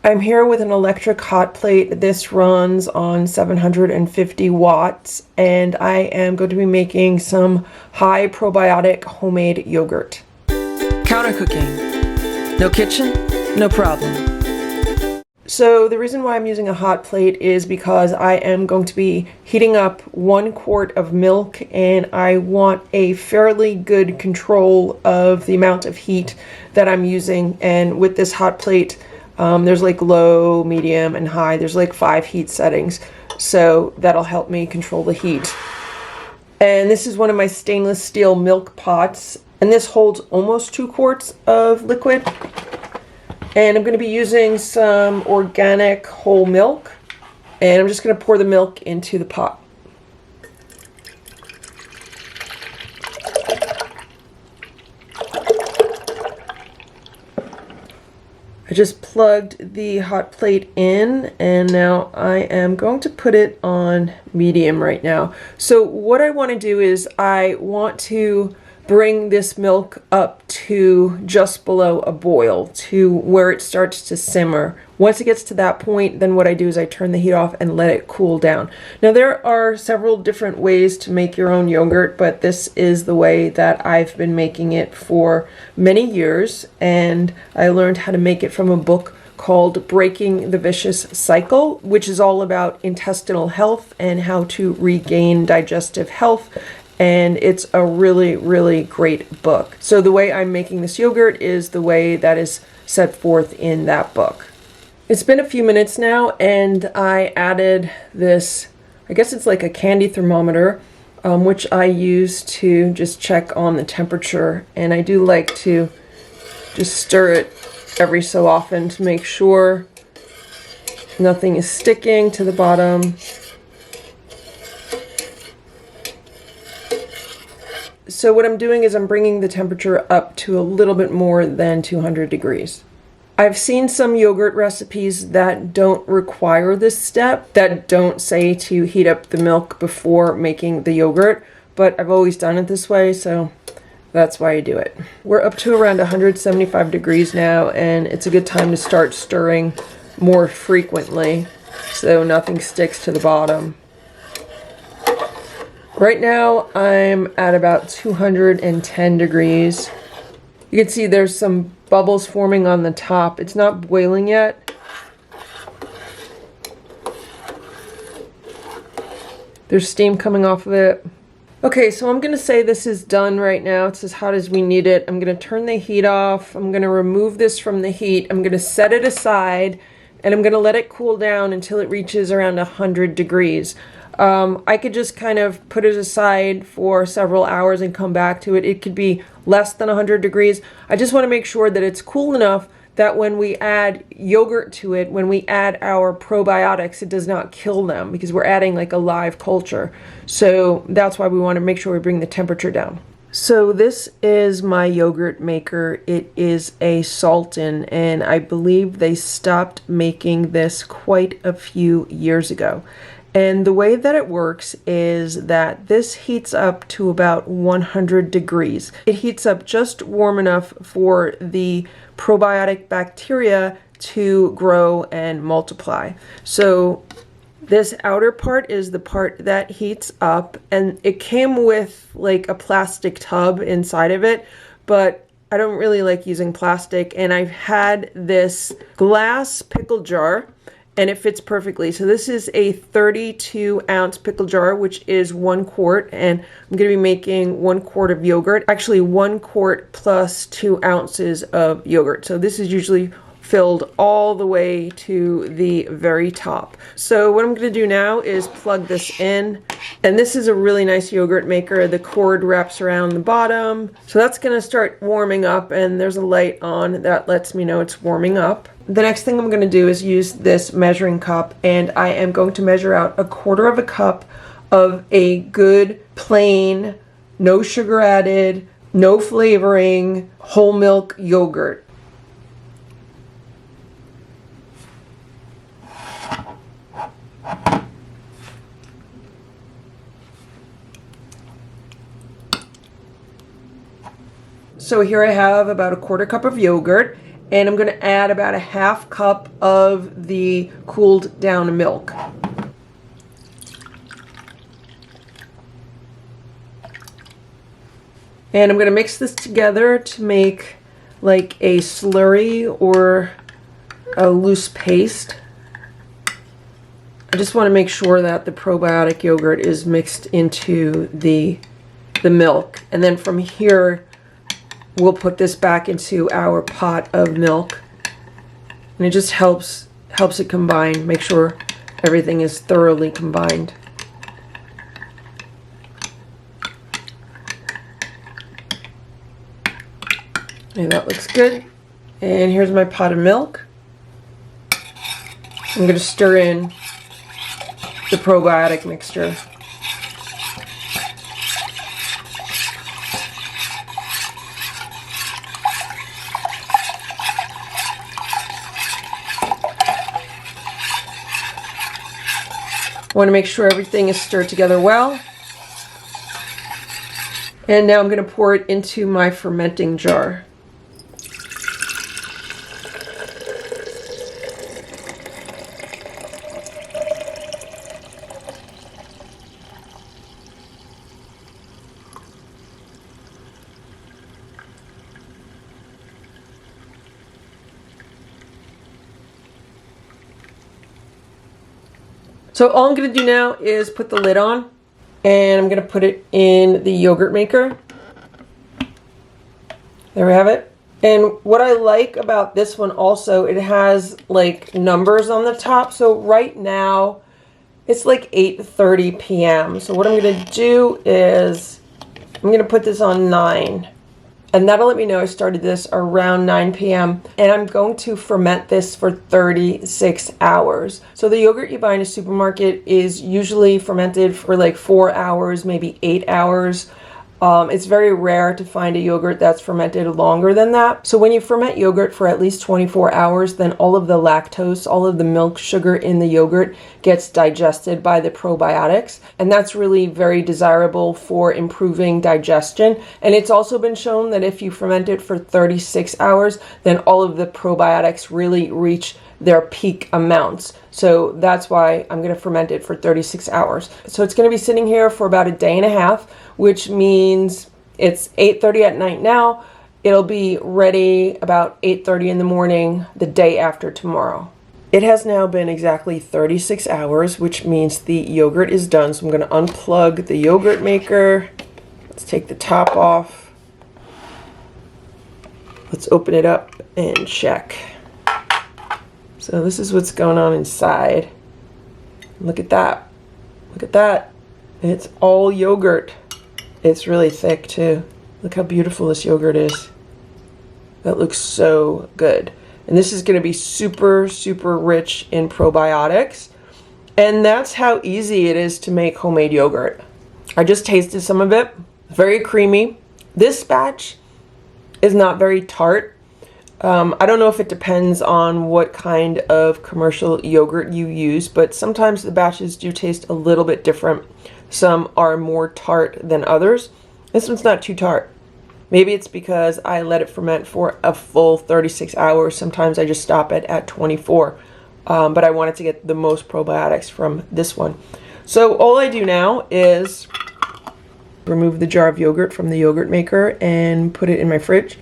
I'm here with an electric hot plate. This runs on 750 watts, and I am going to be making some high probiotic homemade yogurt. Counter cooking. No kitchen, no problem. So the reason why I'm using a hot plate is because I am going to be heating up 1 quart of milk, and I want a fairly good control of the amount of heat that I'm using. And with this hot plate, there's like low, medium, and high. There's like 5 heat settings, so that'll help me control the heat. And this is one of my stainless steel milk pots, and this holds almost 2 quarts of liquid. And I'm going to be using some organic whole milk, and I'm just going to pour the milk into the pot. I just plugged the hot plate in, and now I am going to put it on medium right now. So what I want to do is I want to bring this milk up to just below a boil, to where it starts to simmer. Once it gets to that point, then what I do is I turn the heat off and let it cool down. Now there are several different ways to make your own yogurt, but this is the way that I've been making it for many years, and I learned how to make it from a book called Breaking the Vicious Cycle, which is all about intestinal health and how to regain digestive health. And it's a really, really great book. So the way I'm making this yogurt is the way that is set forth in that book. It's been a few minutes now, and I added this, I guess it's like a candy thermometer, which I use to just check on the temperature. And I do like to just stir it every so often to make sure nothing is sticking to the bottom. So what I'm doing is I'm bringing the temperature up to a little bit more than 200 degrees. I've seen some yogurt recipes that don't require this step, that don't say to heat up the milk before making the yogurt, but I've always done it this way, so that's why I do it. We're up to around 175 degrees now, and it's a good time to start stirring more frequently so nothing sticks to the bottom. Right now, I'm at about 210 degrees. You can see there's some bubbles forming on the top. It's not boiling yet. There's steam coming off of it. Okay, so I'm going to say this is done right now. It's as hot as we need it. I'm going to turn the heat off. I'm going to remove this from the heat. I'm going to set it aside, and I'm going to let it cool down until it reaches around 100 degrees. I could just kind of put it aside for several hours and come back to it. It could be less than 100 degrees. I just want to make sure that it's cool enough that when we add yogurt to it, when we add our probiotics, it does not kill them, because we're adding like a live culture. So that's why we want to make sure we bring the temperature down. So this is my yogurt maker. It is a Salton, and I believe they stopped making this quite a few years ago. And the way that it works is that this heats up to about 100 degrees. It heats up just warm enough for the probiotic bacteria to grow and multiply. So this outer part is the part that heats up, and it came with like a plastic tub inside of it, but I don't really like using plastic, and I've had this glass pickle jar, and it fits perfectly. So this is a 32-ounce pickle jar, which is 1 quart, and I'm going to be making 1 quart of yogurt. Actually, 1 quart plus 2 ounces of yogurt. So this is usually filled all the way to the very top. So what I'm going to do now is plug this in, and this is a really nice yogurt maker. The cord wraps around the bottom, so that's going to start warming up, and there's a light on that lets me know it's warming up. The next thing I'm going to do is use this measuring cup, and I am going to measure out 1/4 cup of a good plain, no sugar added, no flavoring, whole milk yogurt. So here I have about 1/4 cup of yogurt, And I'm going to add about a half cup of the cooled down milk. And I'm going to mix this together to make like a slurry or a loose paste. I just want to make sure that the probiotic yogurt is mixed into the milk. And then from here, we'll put this back into our pot of milk. And it just helps it combine, make sure everything is thoroughly combined. And that looks good. And here's my pot of milk. I'm going to stir in the probiotic mixture. Want to make sure everything is stirred together well. And now I'm going to pour it into my fermenting jar. So all I'm going to do now is put the lid on, and I'm going to put it in the yogurt maker. There we have it. And what I like about this one also, it has like numbers on the top. So right now it's like 8:30 p.m. So what I'm going to do is I'm going to put this on 9. And that'll let me know I started this around 9 p.m. And I'm going to ferment this for 36 hours. So the yogurt you buy in a supermarket is usually fermented for like 4 hours, maybe 8 hours. It's very rare to find a yogurt that's fermented longer than that. So when you ferment yogurt for at least 24 hours, then all of the lactose, all of the milk sugar in the yogurt gets digested by the probiotics. And that's really very desirable for improving digestion. And it's also been shown that if you ferment it for 36 hours, then all of the probiotics really reach their peak amounts. So that's why I'm going to ferment it for 36 hours. So it's going to be sitting here for about a day and a half, which means it's 8:30 at night now. It'll be ready about 8:30 in the morning the day after tomorrow. It has now been exactly 36 hours, which means the yogurt is done. So I'm going to unplug the yogurt maker. Let's take the top off. Let's open it up and check. So this is what's going on inside. Look at that. Look at that. It's all yogurt. It's really thick too. Look how beautiful this yogurt is. That looks so good. And this is going to be super, super rich in probiotics. And that's how easy it is to make homemade yogurt. I just tasted some of it. Very creamy. This batch is not very tart. I don't know if it depends on what kind of commercial yogurt you use, but sometimes the batches do taste a little bit different. Some are more tart than others. This one's not too tart. Maybe it's because I let it ferment for a full 36 hours. Sometimes I just stop it at 24. But I wanted to get the most probiotics from this one. So all I do now is remove the jar of yogurt from the yogurt maker and put it in my fridge.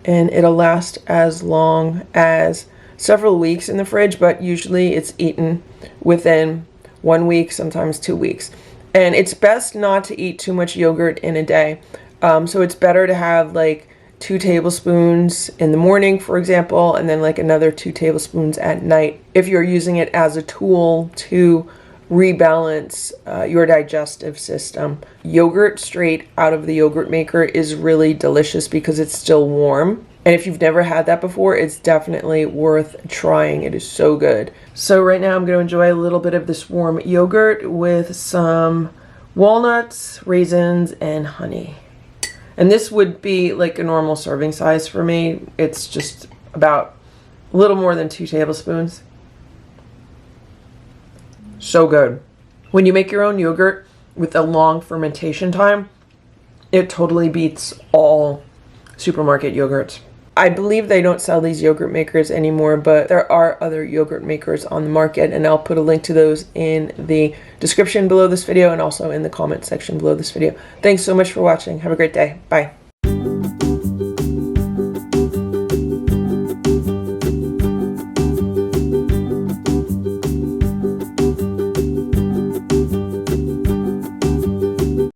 And it'll last as long as several weeks in the fridge, but usually it's eaten within 1 week, sometimes 2 weeks. And it's best not to eat too much yogurt in a day. So it's better to have like 2 tablespoons in the morning, for example, and then like another 2 tablespoons at night if you're using it as a tool to rebalance your digestive system. Yogurt straight out of the yogurt maker is really delicious because it's still warm. And if you've never had that before, it's definitely worth trying. It is so good. So right now I'm going to enjoy a little bit of this warm yogurt with some walnuts, raisins, and honey. And this would be like a normal serving size for me. It's just about a little more than 2 tablespoons. So good. When you make your own yogurt with a long fermentation time, it totally beats all supermarket yogurts. I believe they don't sell these yogurt makers anymore, but there are other yogurt makers on the market, and I'll put a link to those in the description below this video and also in the comment section below this video. Thanks so much for watching. Have a great day. Bye.